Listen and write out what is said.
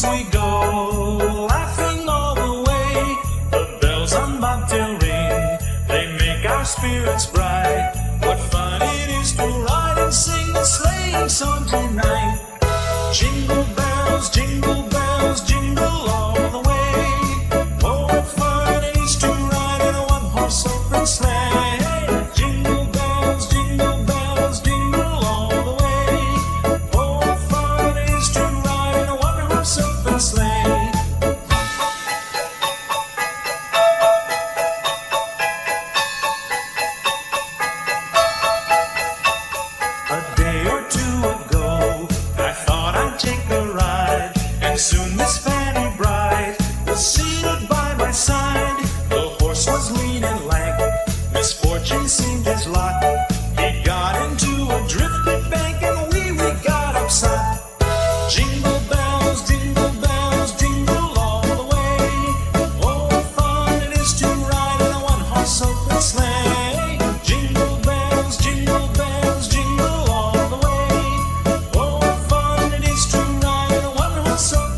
songs we go, laughing all the way. The bells on bobtail ring, they make our spirits bright. What fun it is to ride and sing a sleighing song tonight. Jingle bells, jingle bells, jingle all the way. Oh, what fun it is to ride in a one-horse open sleigh. Jingle bells, jingle all the way. Oh, what fun it is to ride in a one-horse open sleigh. A day or two ago, I thought I'd take a ride, and soon Miss Fanny Bright was seated by my side. The horse was lean and lank, misfortune seemed his lot. He got into a drifted bank, and we got upset. Jingle bells, jingle all the way. Oh, what fun it is to ride in a one-horse open sleigh. Jingle bells, jingle all the way. Oh, what fun it is to ride in a one-horse open sleigh.